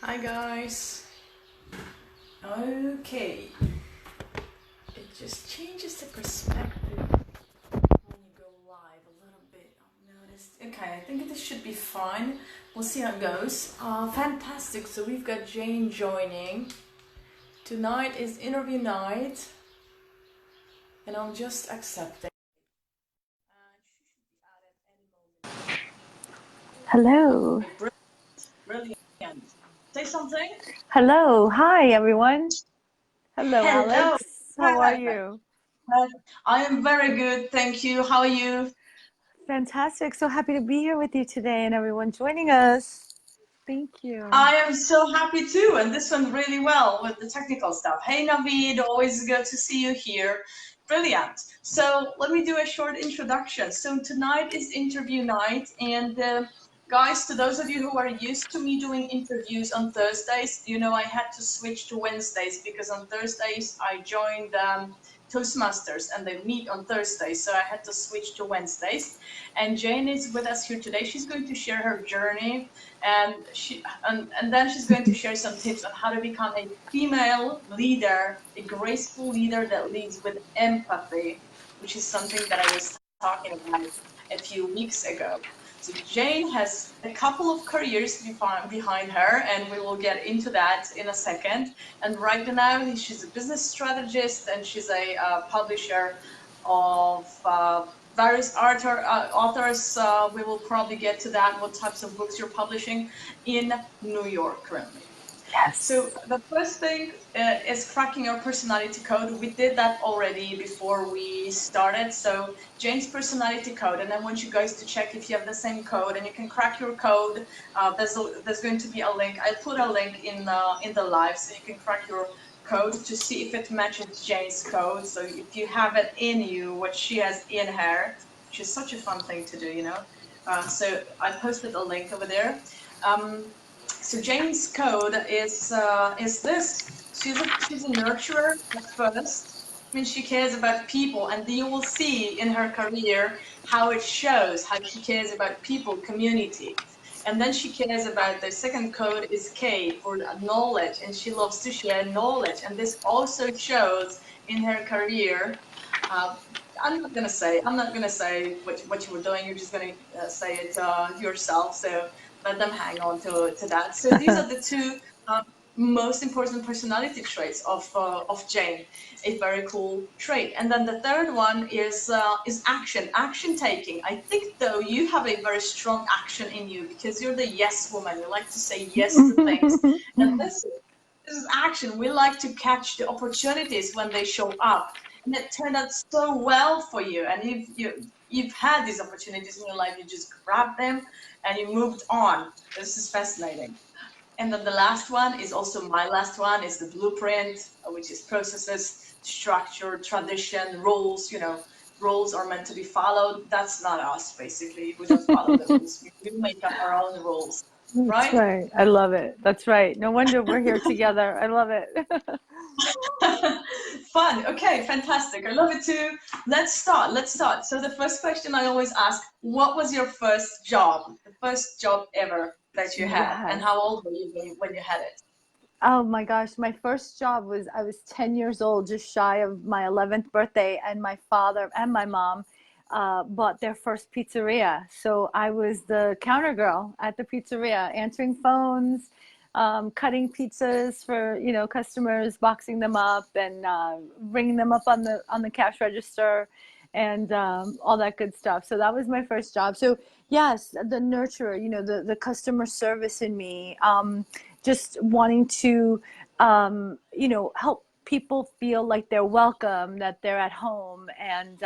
Hi guys. Okay. It just changes the perspective when you go live a little bit. I've noticed. Okay, I think this should be fine. We'll see how it goes. Fantastic. So we've got Jane joining. Tonight is interview night. And I'm just accepting. Hello. Okay, brilliant. Say something. Hello. Hi, everyone. Hello, Hello. Alex. How are you? I am very good, thank you. How are you? Fantastic. So happy to be here with you today and everyone joining us. Thank you. I am so happy too, and this went really well with the technical stuff. Hey Navid, always good to see you here. Brilliant. So let me do a short introduction. So tonight is interview night, and guys, to those of you who are used to me doing interviews on Thursdays, you know I had to switch to Wednesdays because on Thursdays I joined Toastmasters and they meet on Thursdays, so I had to switch to Wednesdays. And Jane is with us here today. She's going to share her journey, and then she's going to share some tips on how to become a female leader, a graceful leader that leads with empathy, which is something that I was talking about a few weeks ago. So Jane has a couple of careers behind her, and we will get into that in a second. And right now, she's a business strategist, and she's a publisher of various authors. We will probably get to that, what types of books you're publishing in New York currently. Yes. So the first thing is cracking your personality code. We did that already before we started. So Jane's personality code, and I want you guys to check if you have the same code, and you can crack your code. There's going to be a link. I put a link in the live, so you can crack your code to see if it matches Jane's code. So if you have it in you, what she has in her, which is such a fun thing to do, you know. So I posted a link over there. So Jane's code is this. She's a nurturer at first. I mean, she cares about people, and you will see in her career how it shows, how she cares about people, community. And then she cares about, the second code is K for knowledge, and she loves to share knowledge. And this also shows in her career. I'm not gonna say what you were doing. You're just gonna say it yourself. So let them hang on to that. So these are the two most important personality traits of Jane. A very cool trait. And then the third one is action taking. I think though you have a very strong action in you because you're the yes woman. You like to say yes to things, and this is action. We like to catch the opportunities when they show up, and it turned out so well for you. And you've had these opportunities in your life, you just grabbed them and you moved on. This is fascinating. And then the last one is also my last one, is the blueprint, which is processes, structure, tradition, rules. You know, rules are meant to be followed. That's not us, basically. We don't follow the rules. We make up our own rules, That's right? right. I love it. That's right. No wonder we're here together. I love it. Fun. Okay, fantastic. I love it too. Let's start. So the first question I always ask, what was your first job? The first job ever that you had, and Yes. how old were you when you had it? Oh my gosh, my first job was I was 10 years old, just shy of my 11th birthday, and my father and my mom bought their first pizzeria. So I was the counter girl at the pizzeria, answering phones, cutting pizzas for, customers, boxing them up and ringing them up on the cash register and all that good stuff. So that was my first job. So yes, the nurturer, the customer service in me, just wanting to, help people feel like they're welcome, that they're at home, and,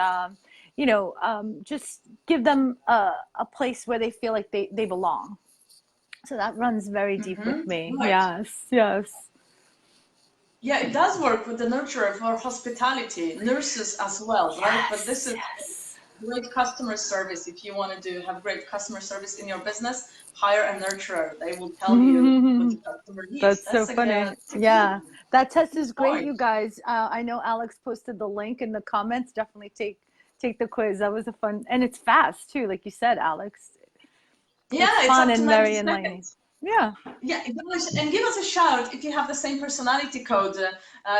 just give them a place where they feel like they belong. So that runs very deep with me. Right. Yes, yes. Yeah, it does work with the nurturer for hospitality, nurses as well, right? But this Yes, is yes. great customer service. If you want to have great customer service in your business, hire a nurturer. They will tell you what the customer needs. That's so funny. That's a Yeah, that test is great, point. you guys. I know Alex posted the link in the comments. Definitely take the quiz. That was a fun, and it's fast too, like you said, Alex. It's Yeah, it's fun up to and 90 very enlightening. seconds. Yeah. Yeah, and give us a shout if you have the same personality code,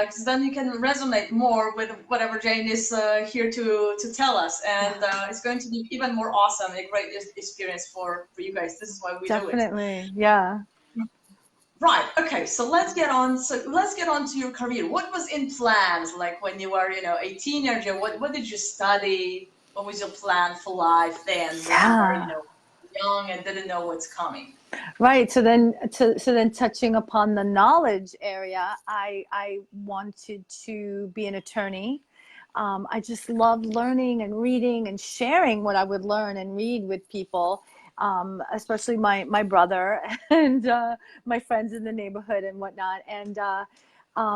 because then you can resonate more with whatever Jane is here to tell us, and Yeah. it's going to be even more awesome, a great experience for you guys. This is why we do it. Definitely. Yeah. Right. Okay. So let's get on. So let's get on to your career. What was in plans like when you were, a teenager? What did you study? What was your plan for life then when you were, Yeah. young and didn't know what's coming? Right. So then touching upon the knowledge area, I wanted to be an attorney. I just loved learning and reading and sharing what I would learn and read with people, especially my brother and my friends in the neighborhood and whatnot. And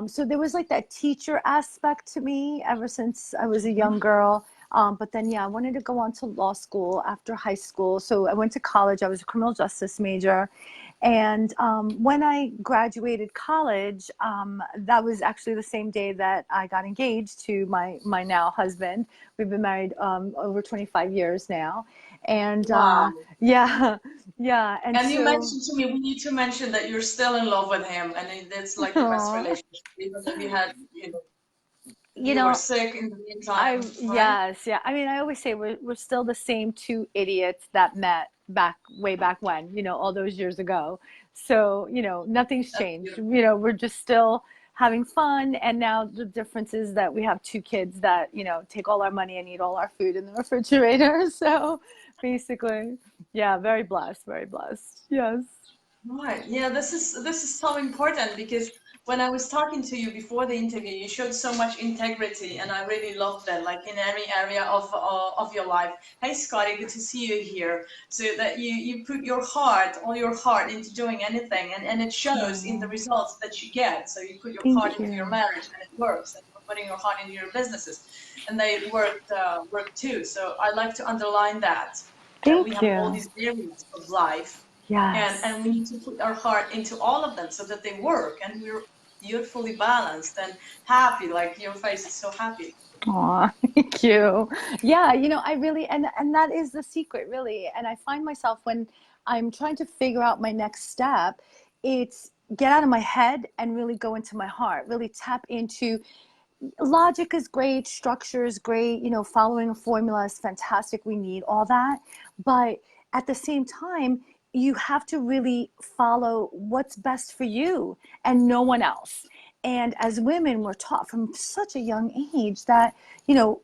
so there was like that teacher aspect to me ever since I was a young girl. But then, yeah, I wanted to go on to law school after high school. So I went to college. I was a criminal justice major. And when I graduated college, that was actually the same day that I got engaged to my now husband. We've been married over 25 years now. And Wow. yeah, yeah. And And you so, mentioned to me, we need to mention that you're still in love with him, and it's like the best relationship, even though you you were know, sick in the meantime, right? yes, yeah. I mean, I always say we're still the same two idiots that met way back when, all those years ago. So, nothing's That's changed. beautiful. We're just still having fun. And now the difference is that we have two kids that, take all our money and eat all our food in the refrigerator. So basically, yeah, very blessed, very blessed. Yes. Right. Yeah, this is so important because when I was talking to you before the interview, you showed so much integrity, and I really loved that. Like in every area of your life. Hey, Scotty, good to see you here. So that you put all your heart into doing anything, and it shows in the Oh, results that you get. So you put your heart thank into your you. marriage, and it works. And you're putting your heart into your businesses, and they work too. So I like to underline that we Thank have all you. these areas of life Yes. and we need to put our heart into all of them so that they work and we're beautifully balanced and happy, like your face is so happy. Aw, thank you. Yeah, I really, and that is the secret, really. And I find myself when I'm trying to figure out my next step, it's get out of my head and really go into my heart, really tap into logic is great, structure is great, following a formula is fantastic. We need all that. But at the same time, you have to really follow what's best for you and no one else. And as women, we're taught from such a young age that,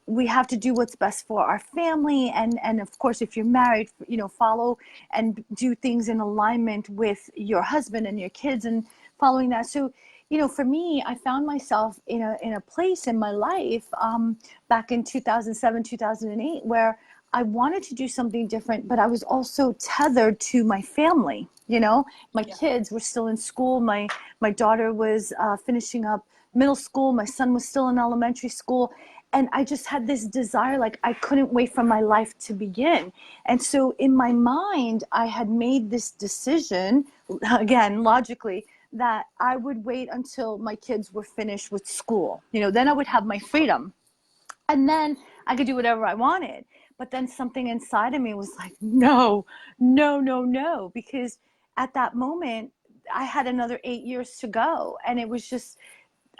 we have to do what's best for our family. And of course, if you're married, follow and do things in alignment with your husband and your kids and following that. So, for me, I found myself in a place in my life back in 2007, 2008, where I wanted to do something different, but I was also tethered to my family. My Yeah. kids were still in school. My daughter was finishing up middle school. My son was still in elementary school. And I just had this desire, like I couldn't wait for my life to begin. And so in my mind, I had made this decision, again, logically, that I would wait until my kids were finished with school. Then I would have my freedom. And then I could do whatever I wanted. But then something inside of me was like, no, no, no, no. Because at that moment, I had another 8 years to go. And it was just,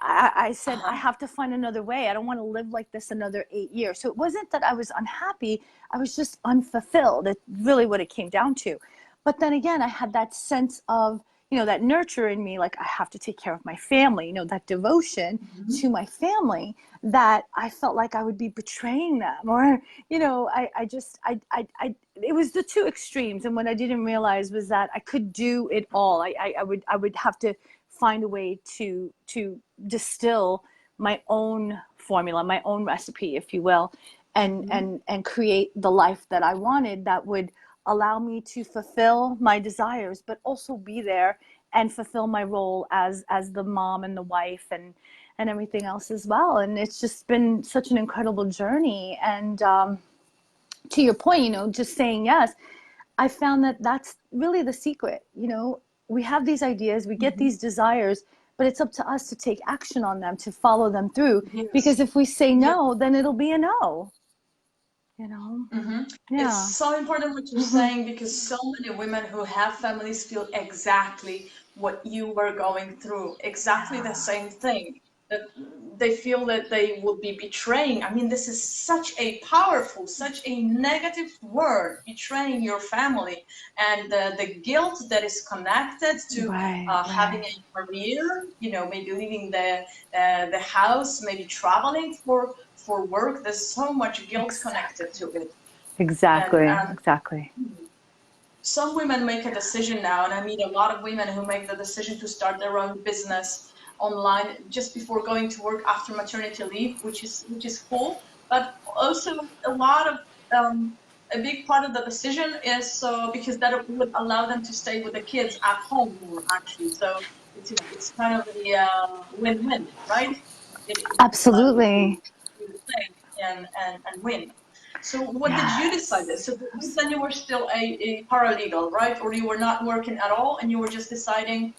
I said, I Uh-huh. have to find another way. I don't want to live like this another 8 years. So it wasn't that I was unhappy. I was just unfulfilled. It's really what it came down to. But then again, I had that sense of, that nurture in me, like I have to take care of my family, that devotion Mhm. to my family, that I felt like I would be betraying them. Or, I just, it was the two extremes. And what I didn't realize was that I could do it all. I would have to find a way to distill my own formula, my own recipe, if you will, and Mhm. and create the life that I wanted that would allow me to fulfill my desires, but also be there and fulfill my role as the mom and the wife and everything else as well. And it's just been such an incredible journey. And to your point, just saying yes, I found that that's really the secret. We have these ideas, we get Mhm. these desires, but it's up to us to take action on them, to follow them through. Yes. Because if we say Yeah. no, then it'll be a no. you know? Hmm. It's Yeah. so important what you're saying, because so many women who have families feel exactly what you were going through, exactly the Yeah. same thing. That they feel that they will be betraying. I mean, this is such a powerful, such a negative word, betraying your family, and the guilt that is connected to Right, having right. a career. You know, maybe leaving the house, maybe traveling for work. There's so much guilt connected to Exactly. it. And Exactly. Exactly. some women make a decision now, and I meet a lot of women who make the decision to start their own business online just before going to work after maternity leave, which is cool. But also a lot of a big part of the decision is because that would allow them to stay with the kids at home more, actually. So it's kind of a win-win, right? It allows you to Absolutely. do the thing and win. So what did you decide? So Yes. then you were still a paralegal, right? Or you were not working at all, and you were just deciding,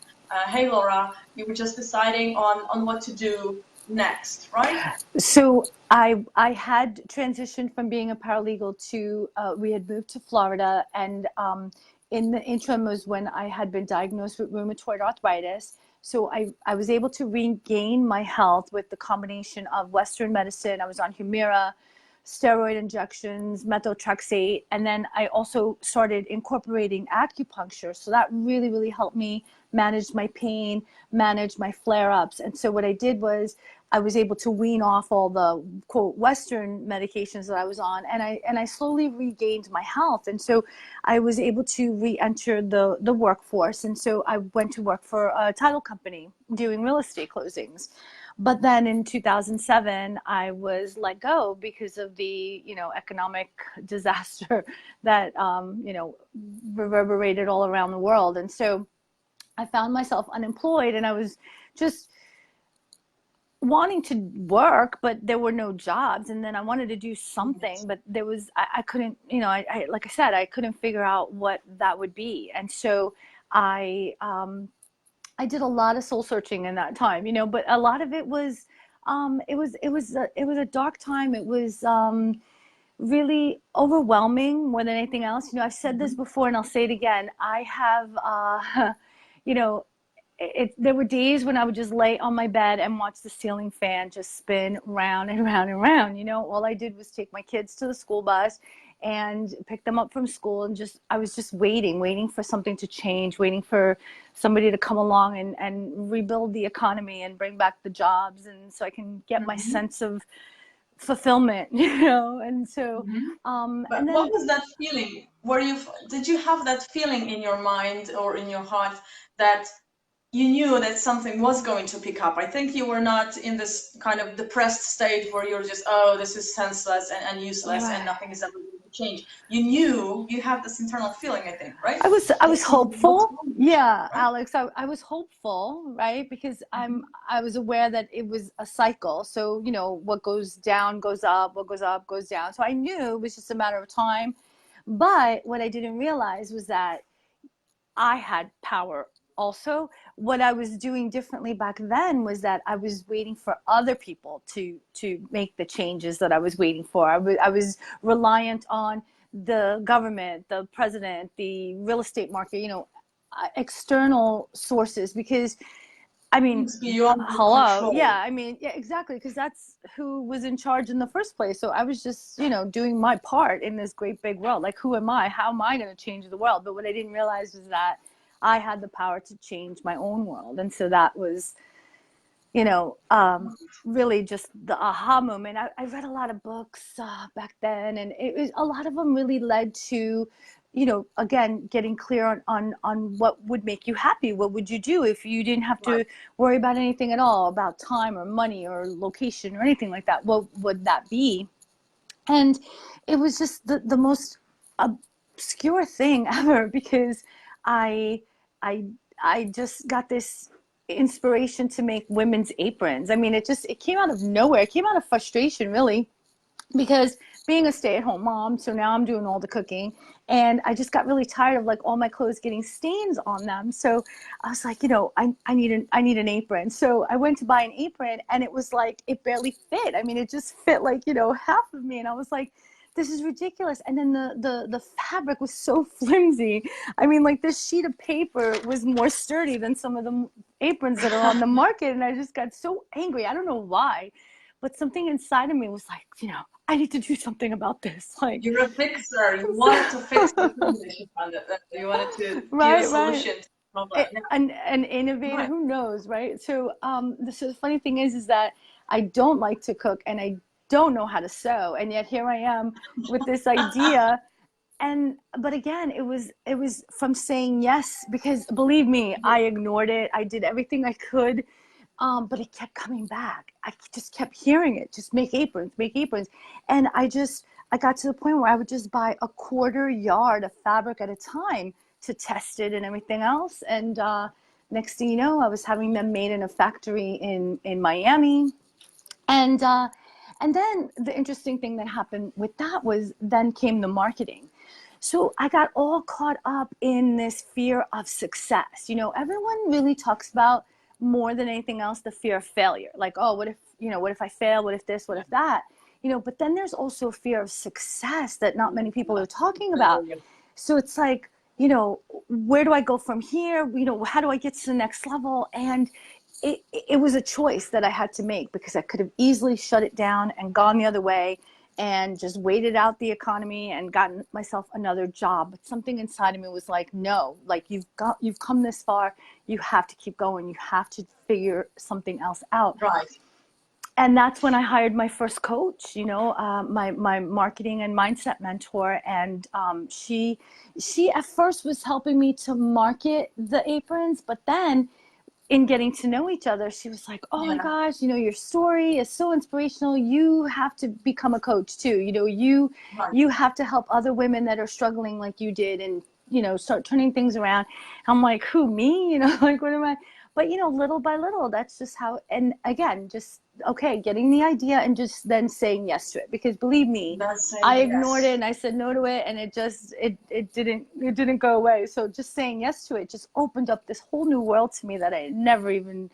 hey, Laura, you were just deciding on what to do next, right? So I had transitioned from being a paralegal to we had moved to Florida, and in the interim was when I had been diagnosed with rheumatoid arthritis. So I was able to regain my health with the combination of Western medicine. I was on Humira, steroid injections, methotrexate, and then I also started incorporating acupuncture. So that really, really helped me manage my pain, manage my flare-ups. And so what I did was I was able to wean off all the quote Western medications that I was on, and I slowly regained my health. And so I was able to re-enter the workforce. And so I went to work for a title company doing real estate closings. But then in 2007, I was let go because of the, economic disaster that, reverberated all around the world. And so I found myself unemployed, and I was just wanting to work, but there were no jobs. And then I wanted to do something, but I couldn't, like I said, I couldn't figure out what that would be. And so I, I did a lot of soul searching in that time, but a lot of it was, it was a dark time. It was, really overwhelming more than anything else. I've said this Mhm. before and I'll say it again. I have, you know, there were days when I would just lay on my bed and watch the ceiling fan just spin round and round and round. All I did was take my kids to the school bus and pick them up from school, and I was just waiting for something to change, waiting for somebody to come along and rebuild the economy and bring back the jobs, and so I can get my Mhm. sense of fulfillment, and so, Mhm. and But what then was that feeling? Did you have that feeling in your mind or in your heart that you knew that something was going to pick up? I think you were not in this kind of depressed state where you're just, oh, this is senseless and useless and right. nothing is ever going to change. You knew, you had this internal feeling, I think, right? I was That something was hopeful. going to change, Yeah, right? Alex, I was hopeful, right? Because Mhm. I was aware that it was a cycle. So, what goes down goes up, what goes up goes down. So I knew it was just a matter of time. But what I didn't realize was that I had power also. What I was doing differently back then was that I was waiting for other people to make the changes that I was waiting for. I was reliant on the government, the president, the real estate market, external sources, because I mean, Things beyond your hello. control. Yeah, I mean, yeah, exactly. Because that's who was in charge in the first place. So I was just, doing my part in this great big world. Like, who am I? How am I going to change the world? But what I didn't realize was that I had the power to change my own world. And so that was, you know, um, really just the aha moment. I read a lot of books back then, and a lot of them really led to, again, getting clear on what would make you happy. What would you do if you didn't have Right. to worry about anything at all, about time or money or location or anything like that? What would that be? And it was just the most obscure thing ever, because I I I just got this inspiration to make women's aprons. I mean, it came out of nowhere. It came out of frustration, really, because being a stay-at-home mom, so now I'm doing all the cooking, and I just got really tired of like all my clothes getting stains on them. So I was like, I need an apron. So I went to buy an apron, and it was like it barely fit. I mean, it just fit like half of me, and I was like, this is ridiculous. And then the fabric was so flimsy. I mean, like this sheet of paper was more sturdy than some of the aprons that are on the market. And I just got so angry. I don't know why, but something inside of me was like, you know, I need to do something about this. Like, you're a fixer. You wanted to fix the condition on it. You wanted to give a right, solution to the problem. an innovator, Right. who knows, right? So the funny thing is that I don't like to cook and I don't know how to sew, and yet here I am with this idea. But again, it was from saying yes, because believe me, I ignored it. I did everything I could, but it kept coming back. I just kept hearing it, just make aprons, and I got to the point where I would just buy a quarter yard of fabric at a time to test it and everything else. And next thing you know, I was having them made in a factory in Miami. And then the interesting thing that happened with that was then came the marketing. So I got all caught up in this fear of success. You know, everyone really talks about, more than anything else, the fear of failure. Like, oh, what if I fail? What if this? What if that? You know, but then there's also fear of success that not many people are talking about. So it's like, you know, where do I go from here? You know, how do I get to the next level? And it was a choice that I had to make, because I could have easily shut it down and gone the other way and just waited out the economy and gotten myself another job. But something inside of me was like, no, like you've come this far, you have to keep going. You have to figure something else out. Right. And that's when I hired my first coach, you know, my marketing and mindset mentor. And she at first was helping me to market the aprons, but then in getting to know each other, she was like, oh my gosh, you know, your story is so inspirational. You have to become a coach too. You know, you have to help other women that are struggling like you did, and, you know, start turning things around. I'm like, who, me? You know, like, what am I? But, you know, little by little, that's just how, and again, just, okay, getting the idea and just then saying yes to it. Because believe me, I ignored it and I said no to it, and it didn't go away. So just saying yes to it just opened up this whole new world to me that I never even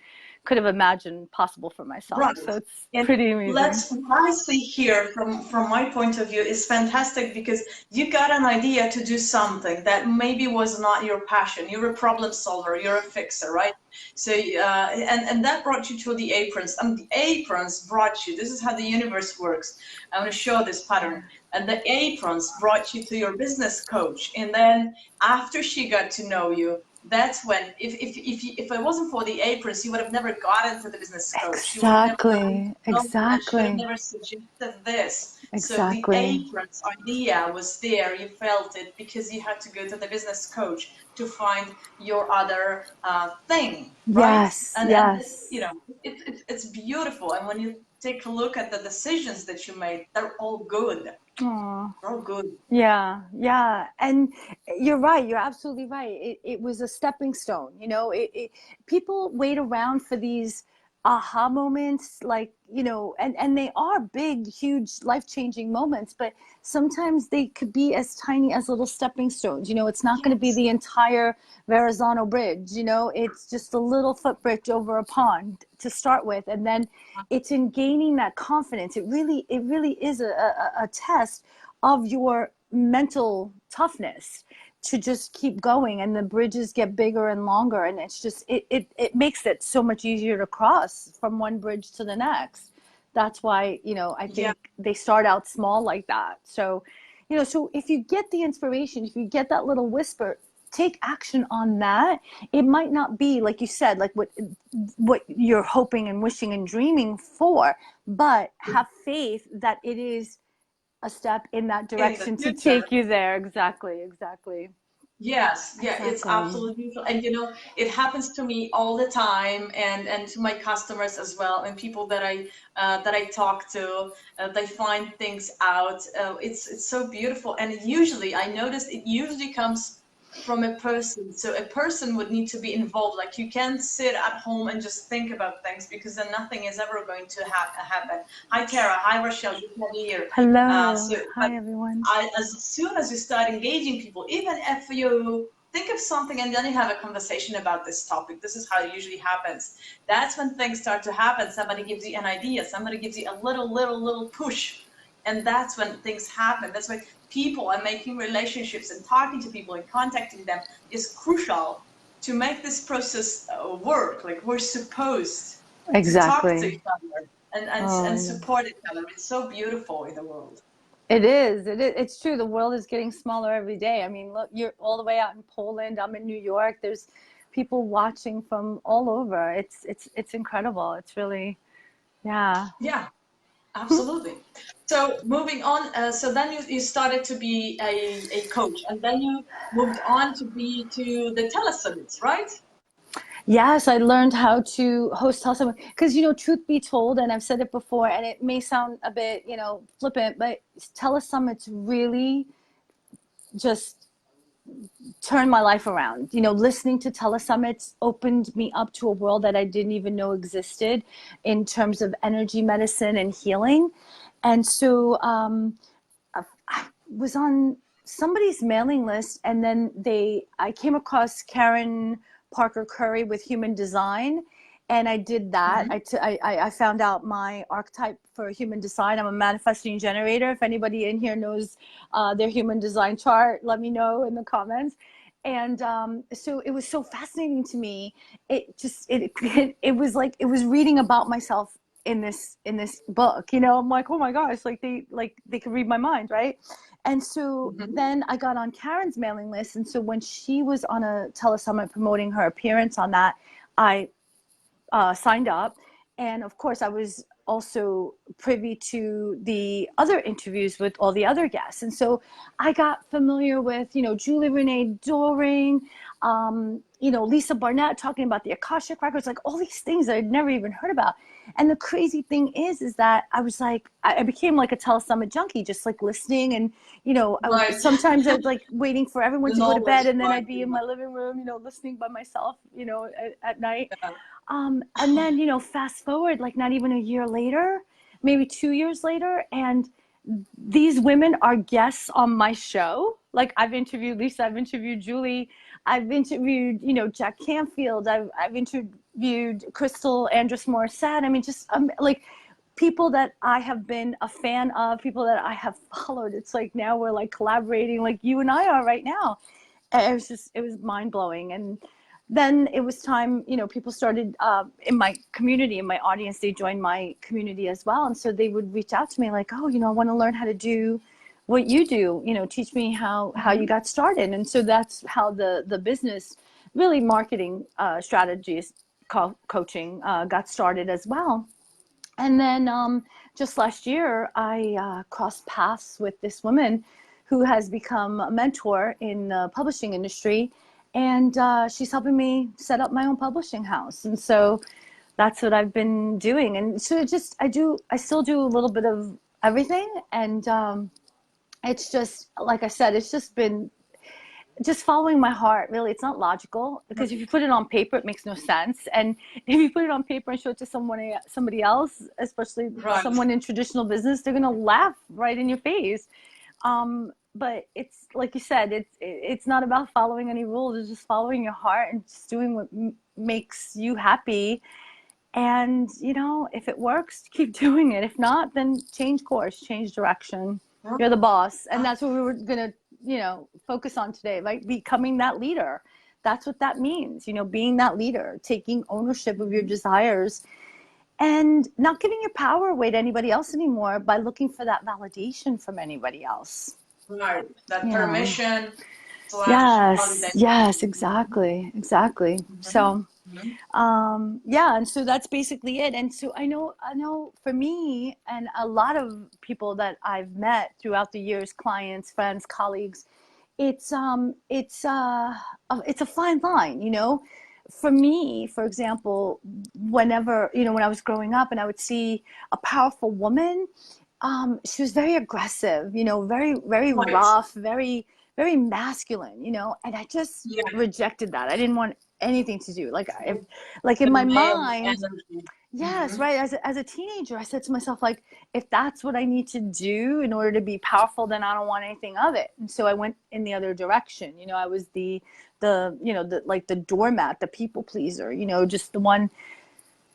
could have imagined possible for myself. Right. So it's and pretty amazing. Let's honestly here from my point of view is fantastic, because you got an idea to do something that maybe was not your passion. You're a problem solver, you're a fixer, right? So and that brought you to the aprons, and the aprons brought you, this is how the universe works. I want to show this pattern. And the aprons brought you to your business coach, and then after she got to know you, that's when, if it wasn't for the aprons, you would have never gotten to the business coach. Exactly. She would have never suggested this. Exactly. So the aprons idea was there. You felt it because you had to go to the business coach to find your other thing, right? Yes. And yes. you know, it's beautiful. And when you take a look at the decisions that you made, they're all good. Aww. Oh, good. Yeah, yeah. And you're right. You're absolutely right. It was a stepping stone. You know, people wait around for these aha moments, like, you know, and they are big, huge, life-changing moments, but sometimes they could be as tiny as little stepping stones. You know, it's not going to be the entire Verrazano Bridge. You know, it's just a little footbridge over a pond to start with. And then it's in gaining that confidence. It really is a test of your mental toughness to just keep going, and the bridges get bigger and longer, and it's just it makes it so much easier to cross from one bridge to the next. That's why, you know, I think they start out small like that. So, you know, so if you get the inspiration, if you get that little whisper, take action on that. It might not be, like you said, like what you're hoping and wishing and dreaming for, but have faith that it is a step in that direction to take you there. Exactly. Yes, yeah, Exactly. it's absolutely beautiful. And you know, it happens to me all the time, and to my customers as well, and people that I talk to, they find things out. It's so beautiful, and usually I noticed it usually comes from a person. So a person would need to be involved. Like, you can't sit at home and just think about things, because then nothing is ever going to happen. Hi, Tara. Hi, Rochelle. Good to have you here. Hello. Hi, everyone. As soon as you start engaging people, even if you think of something and then you have a conversation about this topic, this is how it usually happens. That's when things start to happen. Somebody gives you an idea. Somebody gives you a little push And that's when things happen. That's when people and making relationships and talking to people and contacting them is crucial to make this process work. Like, we're supposed to talk to Exactly. each other and Oh, support each other. It's so beautiful in the world. it is. It is. It's true. The world is getting smaller every day. I mean, look, you're all the way out in Poland. I'm in New York. There's people watching from all over. It's incredible. It's really, yeah. Yeah, absolutely. So moving on, so then you started to be a coach, and then you moved on to be to the telesummits, right? Yes, I learned how to host telesummit because, truth be told, and I've said it before, and it may sound a bit, flippant, but telesummits really just turned my life around. Listening to telesummits opened me up to a world that I didn't even know existed in terms of energy medicine and healing. And so I was on somebody's mailing list, and then I came across Karen Parker Curry with Human Design, and I did that. Mm-hmm. I found out my archetype for human design. I'm a manifesting generator. If anybody in here knows their human design chart, let me know in the comments. And so it was so fascinating to me. It was like it was reading about myself in this book. I'm like, oh my gosh, like they could read my mind, right? And so Mm-hmm. then I got on Karen's mailing list, and so when she was on a telesummit promoting her appearance on that, I signed up. And of course, I was also privy to the other interviews with all the other guests. And so I got familiar with, Julie Renee Doring, Lisa Barnett talking about the Akashic Records, like all these things that I'd never even heard about. And the crazy thing is that I was like, I became like a telesummit junkie, just like listening. And, Right. sometimes I'd like waiting for everyone The to go to bed. knowledge And then part, I'd be in my living room, listening by myself, at night. yeah. And then, fast forward, like not even a year later, maybe 2 years later, and these women are guests on my show. Like I've interviewed Lisa, I've interviewed Julie, I've interviewed, Jack Canfield, I've interviewed Crystal Andress Morissette. I mean, just like people that I have been a fan of, people that I have followed. It's like now we're like collaborating like you and I are right now. And it was mind blowing. And then it was time, people started in my community, in my audience, they joined my community as well. And so they would reach out to me like, oh, I want to learn how to do what you do, teach me how you got started. And so that's how the business, really marketing strategies coaching got started as well. And then just last year, I crossed paths with this woman who has become a mentor in the publishing industry. And she's helping me set up my own publishing house. And so that's what I've been doing. And so I still do a little bit of everything. And it's just, like I said, it's just been just following my heart. Really, it's not logical, because if you put it on paper, it makes no sense. And if you put it on paper and show it to somebody else, especially Right. someone in traditional business, they're going to laugh right in your face. But it's like you said, it's not about following any rules. It's just following your heart and just doing what makes you happy. And if it works, keep doing it. If not, then change course, change direction. You're the boss. And that's what we were gonna focus on today, like becoming that leader. That's what that means, being that leader, taking ownership of your desires, and not giving your power away to anybody else anymore by looking for that validation from anybody else. Right. That Yeah. permission / Yes, exactly. Mm-hmm. So, Mm-hmm. yeah, and so that's basically it. And so I know for me and a lot of people that I've met throughout the years, clients, friends, colleagues, it's a fine line. For me, for example, whenever, when I was growing up and I would see a powerful woman, she was very aggressive, very, very Right. rough, very, very masculine, and I just Yeah. rejected that. I didn't want anything to do. Like in The my male mind, energy. yes, Mm-hmm. right. As a teenager, I said to myself, like, if that's what I need to do in order to be powerful, then I don't want anything of it. And so I went in the other direction. I was the like the doormat, the people pleaser, just the one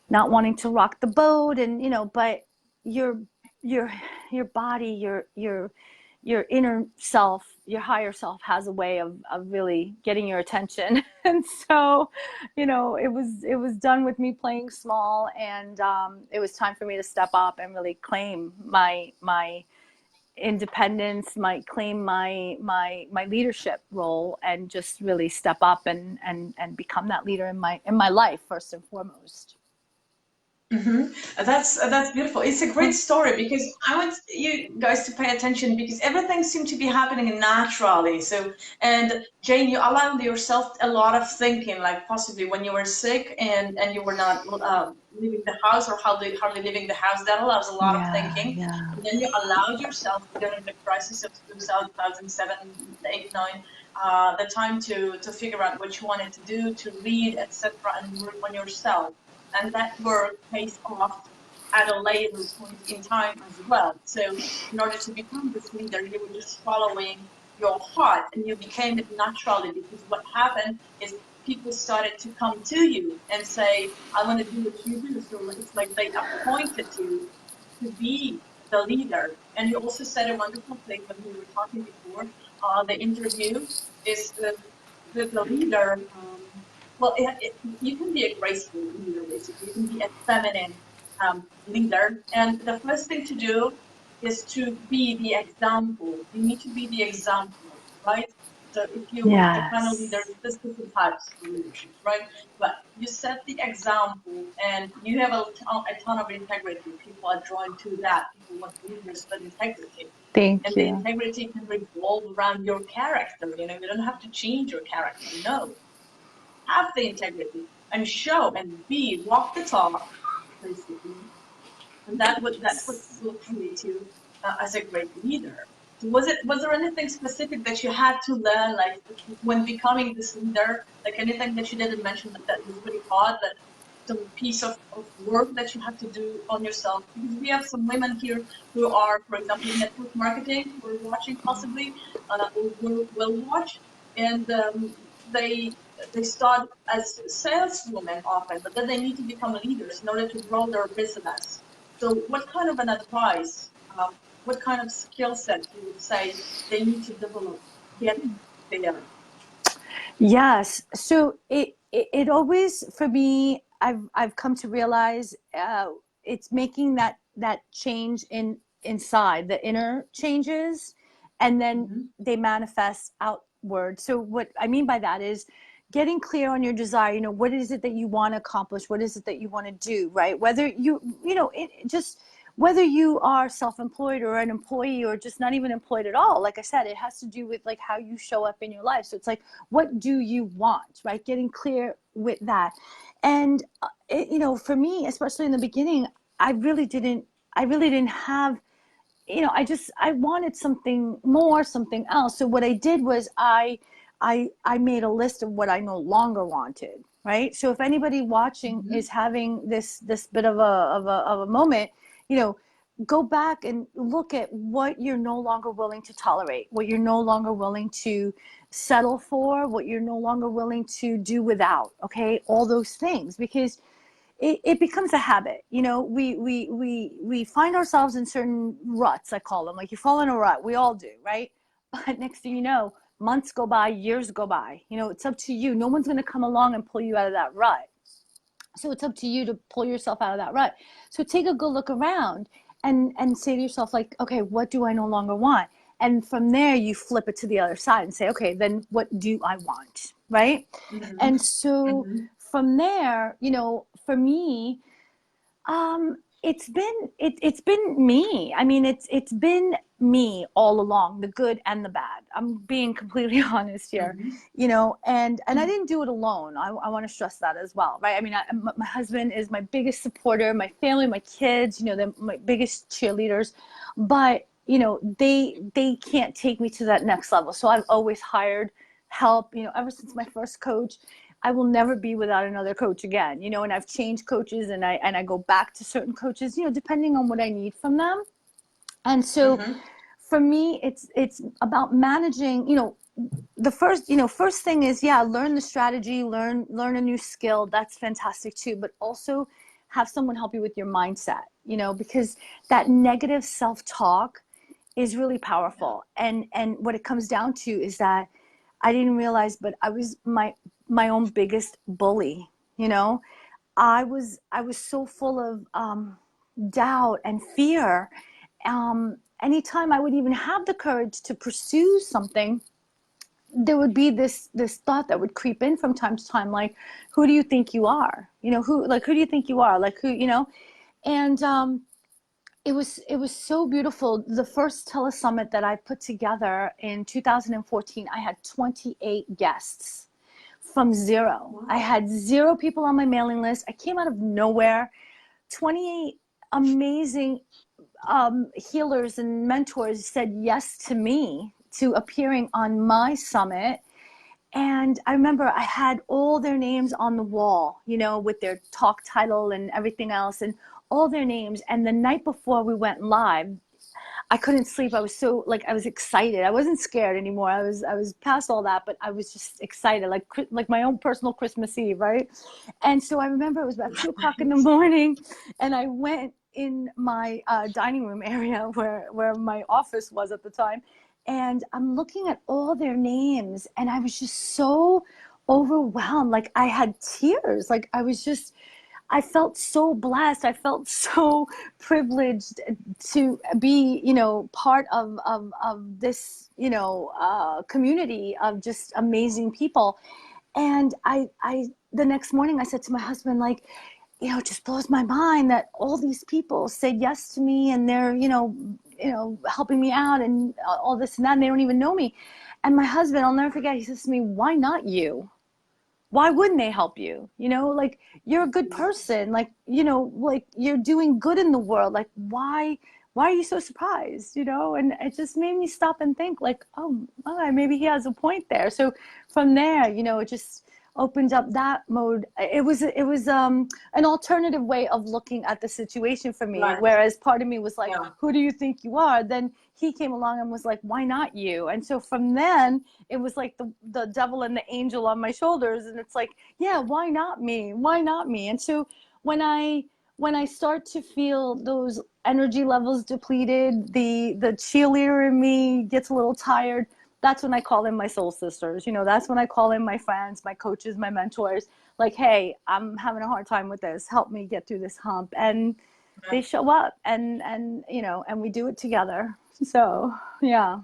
not wanting to rock the boat. And, but you're your your body, your inner self, your higher self has a way of really getting your attention. And so, it was done with me playing small, and it was time for me to step up and really claim my independence, claim my leadership role, and just really step up and become that leader in my life first and foremost. That's beautiful. It's a great story because I want you guys to pay attention because everything seemed to be happening naturally. So, and Jane, you allowed yourself a lot of thinking, like possibly when you were sick and you were not leaving the house or hardly leaving the house. That allows a lot of Yeah, thinking. yeah. And then you allowed yourself during the crisis of 2007, 8, 9. The time to figure out what you wanted to do, to read, etc., and work on yourself, and that work pays off at a later point in time as well. So in order to become this leader, you were just following your heart, and you became it naturally, because what happened is people started to come to you and say, I want to do what you do. So it's like they appointed you to be the leader. And you also said a wonderful thing when we were talking before the interview is the leader. Well, you can be a graceful leader, basically. You can be a feminine leader. And the first thing to do is to be the example. You need to be the example, right? So if you, the kind of leader, Yes. there's different types of leadership, right? But you set the example, and you have a ton of integrity. People are drawn to that. People want leaders with integrity. And Thank the you. integrity can revolve around your character. You don't have to change your character. No, have the integrity and show and walk the talk, basically. And that's what will create you as a great leader. So was there anything specific that you had to learn, like when becoming this leader, like anything that you didn't mention that was really hard, that some piece of work that you had to do on yourself? Because we have some women here who are, for example, in network marketing, who are watching possibly, or will watch, and they they start as saleswomen often, but then they need to become leaders in order to grow their business. So what kind of an advice, what kind of skill set you would say they need to develop, get there? Yes. So it always, for me, I've come to realize it's making that change inside, the inner changes, and then Mm-hmm. they manifest outward. So what I mean by that is getting clear on your desire. What is it that you want to accomplish? What is it that you want to do, right? Whether just whether you are self-employed or an employee, or just not even employed at all. Like I said, it has to do with like how you show up in your life. So it's like, what do you want, right? Getting clear with that. And for me, especially in the beginning, I really didn't have, I wanted something more, something else. So what I did was I made a list of what I no longer wanted, right? So if anybody watching Mm-hmm. is having this bit of a moment, go back and look at what you're no longer willing to tolerate, what you're no longer willing to settle for, what you're no longer willing to do without, okay? All those things, because it becomes a habit. We find ourselves in certain ruts, I call them. Like, you fall in a rut, we all do, right? But next thing you know, months go by, years go by. It's up to you. No one's going to come along and pull you out of that rut. So it's up to you to pull yourself out of that rut. So take a good look around and say to yourself, like, okay, what do I no longer want? And from there, you flip it to the other side and say, okay, then what do I want? Right? Mm-hmm. And so Mm-hmm. from there, for me, it's been me. I mean, it's been me all along, the good and the bad. I'm being completely honest here, Mm-hmm. and I didn't do it alone. I want to stress that as well, right? I mean, my husband is my biggest supporter, my family, my kids, they're my biggest cheerleaders, but they can't take me to that next level. So I've always hired help, ever since my first coach. I will never be without another coach again, and I've changed coaches, and I go back to certain coaches, depending on what I need from them. And so Mm-hmm. for me, it's about managing, first thing is, yeah, learn the strategy, learn a new skill. That's fantastic too, but also have someone help you with your mindset. you know, because that negative self-talk is really powerful. And what it comes down to is that I didn't realize, but I was my own biggest bully, you know. I was so full of doubt and fear. Anytime I would even have the courage to pursue something, there would be this thought that would creep in from time to time, like, who do you think you are? You know, who do you think you are? Like, who, you know? And it was so beautiful. The first telesummit that I put together in 2014, I had 28 guests from zero. Wow. I had 0 people on my mailing list. I came out of nowhere. 28 amazing healers and mentors said yes to me, to appearing on my summit. And I remember I had all their names on the wall, you know, with their talk title and everything else, and all their names. And the night before we went live, I couldn't sleep. I was so, like, I was excited. I wasn't scared anymore. I was past all that, but I was just excited, like my own personal Christmas Eve, right? And so I remember it was about 2:00 in the morning, and I went in my dining room area where my office was at the time, and I'm looking at all their names, and I was just so overwhelmed. Like, I had tears. Like, I felt so blessed. I felt so privileged to be, you know, part of this, you know, community of just amazing people. And I the next morning I said to my husband, like, you know, it just blows my mind that all these people said yes to me, and they're, you know, helping me out and all this and that, and they don't even know me. And my husband, I'll never forget, he says to me, "Why not you? Why wouldn't they help you? You know, like, you're a good person, like, you know, like, you're doing good in the world. Like, why are you so surprised?" You know? And it just made me stop and think, like, oh, maybe he has a point there. So from there, you know, it just opened up that mode. It was an alternative way of looking at the situation for me. Right. Whereas part of me was like, yeah, who do you think you are? Then he came along and was like, why not you? And so from then, it was like the devil and the angel on my shoulders. And it's like, yeah, why not me? Why not me? And so when I start to feel those energy levels depleted, the cheerleader in me gets a little tired, that's when I call in my soul sisters. You know, that's when I call in my friends, my coaches, my mentors, like, hey, I'm having a hard time with this. Help me get through this hump. And they show up, and you know, and we do it together. So, yeah.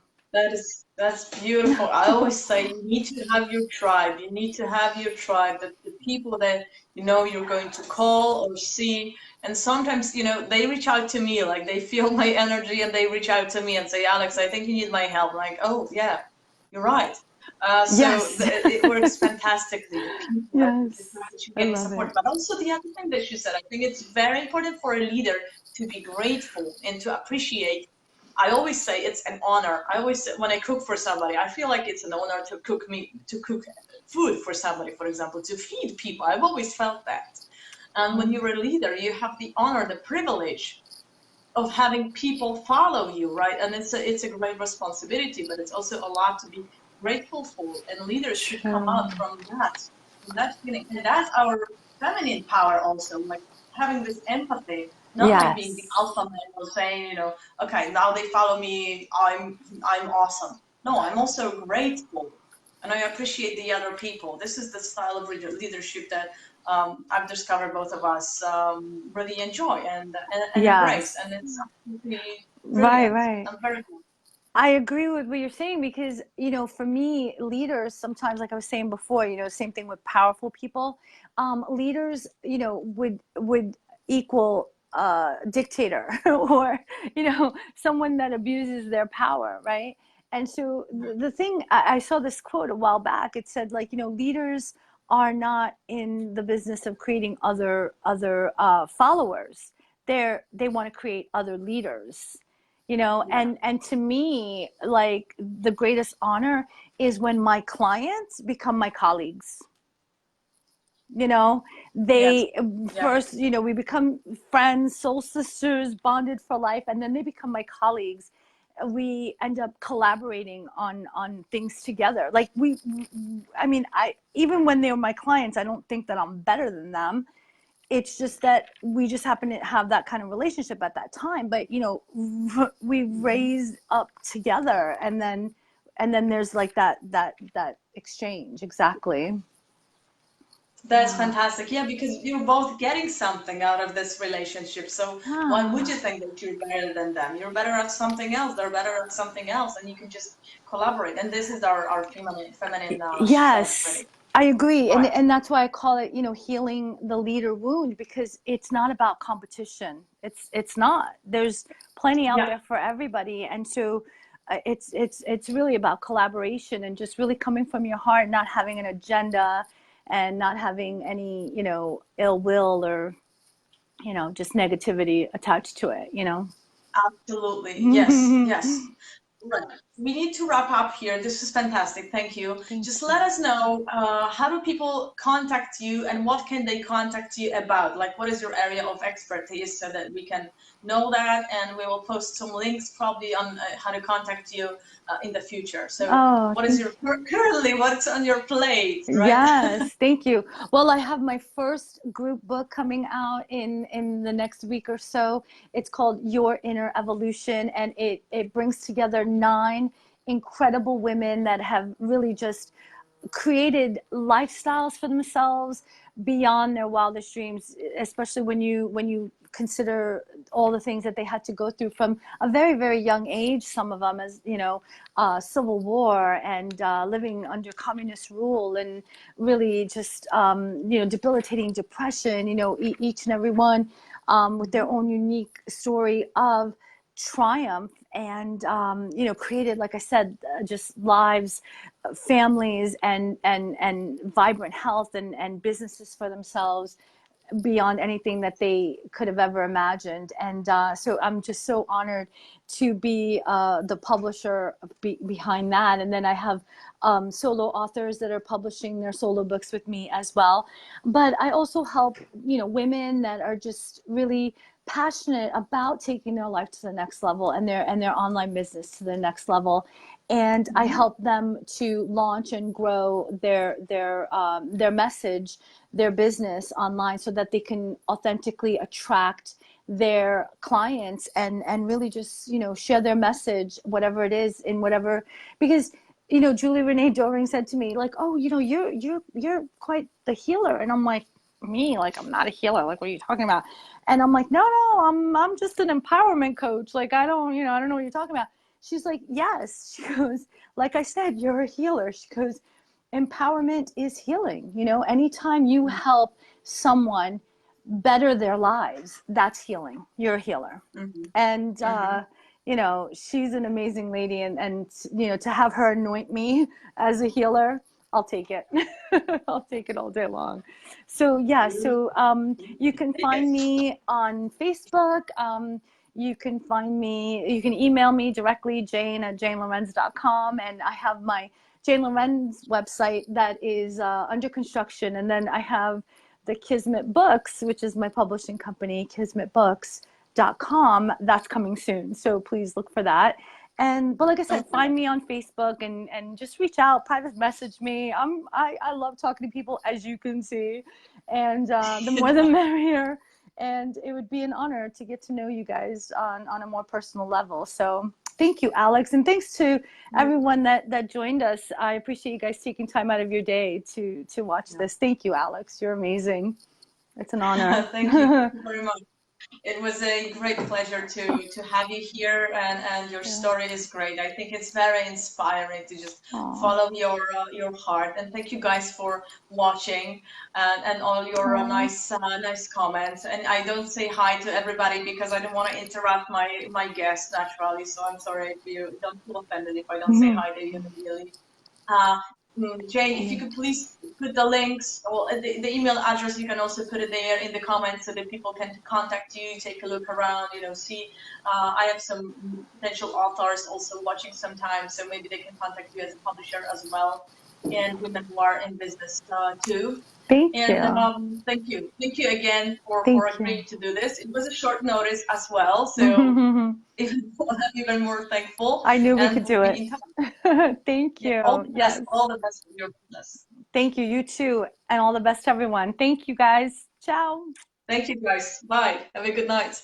That's beautiful. I always say you need to have your tribe. You need to have your tribe, the people that, you know, you're going to call or see. And sometimes, you know, they reach out to me, like, they feel my energy and they reach out to me and say, Alex, I think you need my help. I'm like, oh yeah, you're right. Yes. It works fantastically. Yes. That you get support. But also the other thing that you said, I think it's very important for a leader to be grateful and to appreciate. I always say it's an honor. I always say, when I cook for somebody, I feel like it's an honor to cook food for somebody, for example, to feed people. I've always felt that. And when you're a leader, you have the honor, the privilege of having people follow you, right? And it's a great responsibility, but it's also a lot to be grateful for. And leaders should come out from that feeling. And that's our feminine power also, like having this empathy. Not like being the alpha male or saying, you know, okay, now they follow me, I'm awesome. No, I'm also grateful, and I appreciate the other people. This is the style of leadership that I've discovered both of us really enjoy and embrace, and it's absolutely brilliant. Right. I'm very cool. I agree with what you're saying, because, you know, for me, leaders sometimes, like I was saying before, you know, same thing with powerful people. Leaders, you know, would equal dictator or, you know, someone that abuses their power, right? And so the thing, I saw this quote a while back. It said, like, you know, leaders are not in the business of creating other followers. They want to create other leaders, you know. And to me, like, the greatest honor is when my clients become my colleagues. You know, they first, you know, we become friends, soul sisters, bonded for life, and then they become my colleagues. We end up collaborating on things together. Like, I mean, even when they were my clients, I don't think that I'm better than them. it's just that we just happen to have that kind of relationship at that time. But, you know, we raised up together, and then there's like that exchange. Exactly. That's fantastic. Yeah, because you're both getting something out of this relationship. So why would you think that you're better than them? You're better at something else. They're better at something else, and you can just collaborate. And this is our feminine strength, Yes, really. I agree. Right. And that's why I call it, you know, healing the leader wound, because it's not about competition. It's not. There's plenty out Yeah. there for everybody. And so it's really about collaboration and just really coming from your heart, not having an agenda and not having any, you know, ill will or, you know, just negativity attached to it, you know. Absolutely. Yes. Yes. Right. We need to wrap up here. This is fantastic. Thank you. Thank Just you. let us know, how do people contact you and what can they contact you about? Like, what is your area of expertise so that we can know that, and we will post some links probably on how to contact you in the future. So Oh, what is your currently what's on your plate, right? yes, thank you. Well, I have my first group book coming out in the next week or so. It's called Your Inner Evolution, and it brings together 9 incredible women that have really just created lifestyles for themselves beyond their wildest dreams, especially when you consider all the things that they had to go through from a very, very young age. Some of them, as you know, civil war and living under communist rule, and really just you know, debilitating depression. You know, each and every one with their own unique story of triumph, and you know, created, like I said, just lives, families, and vibrant health, and businesses for themselves beyond anything that they could have ever imagined. And so I'm just so honored to be the publisher behind that. And then I have solo authors that are publishing their solo books with me as well. But I also help, you know, women that are just really passionate about taking their life to the next level, and their online business to the next level. And I help them to launch and grow their message, their business online, so that they can authentically attract their clients, and really just, you know, share their message, whatever it is, in whatever. Because, you know, Julie Renee Doring said to me, like, oh, you know, you're quite the healer. And I'm like, me? Like, I'm not a healer. Like, what are you talking about? And I'm like, no, I'm just an empowerment coach. Like, I don't know what you're talking about. She's like, yes. She goes, like I said, you're a healer. She goes, empowerment is healing. You know, anytime you help someone better their lives, that's healing. You're a healer. And you know, she's an amazing lady, and you know, to have her anoint me as a healer, I'll take it. I'll take it all day long. So yeah, so you can find me on Facebook. You can find me, you can email me directly, jane@janelorenz.com. And I have my Jane Lorenz website that is under construction. And then I have the Kismet Books, which is my publishing company, kismetbooks.com. That's coming soon. So please look for that. But like I said, find me on Facebook, and just reach out, private message me. I love talking to people, as you can see. And the more the merrier. And it would be an honor to get to know you guys on a more personal level. So thank you, Alex. And thanks to everyone that joined us. I appreciate you guys taking time out of your day to watch this. Thank you, Alex. You're amazing. It's an honor. Thank you very much. It was a great pleasure to have you here, and your story is great. I think it's very inspiring to just follow your heart. And thank you guys for watching, and all your nice comments. And I don't say hi to everybody because I don't want to interrupt my guests naturally. So I'm sorry if you don't feel offended if I don't say hi to you immediately. Jane, if you could please put the links, or the email address, you can also put it there in the comments so that people can contact you, take a look around, you know, see. I have some potential authors also watching sometimes, so maybe they can contact you as a publisher as well, and women who are in business too. Thank And you. thank you again for Thank agreeing you. to do this. It was a short notice as well, so even more thankful. I knew we And could we'll do be it. in touch. Thank Yeah, all you. the best. Yes. All the best for your business. Thank you. You too. And all the best to everyone. Thank you, guys. Ciao. Thank you guys. Bye. Have a good night.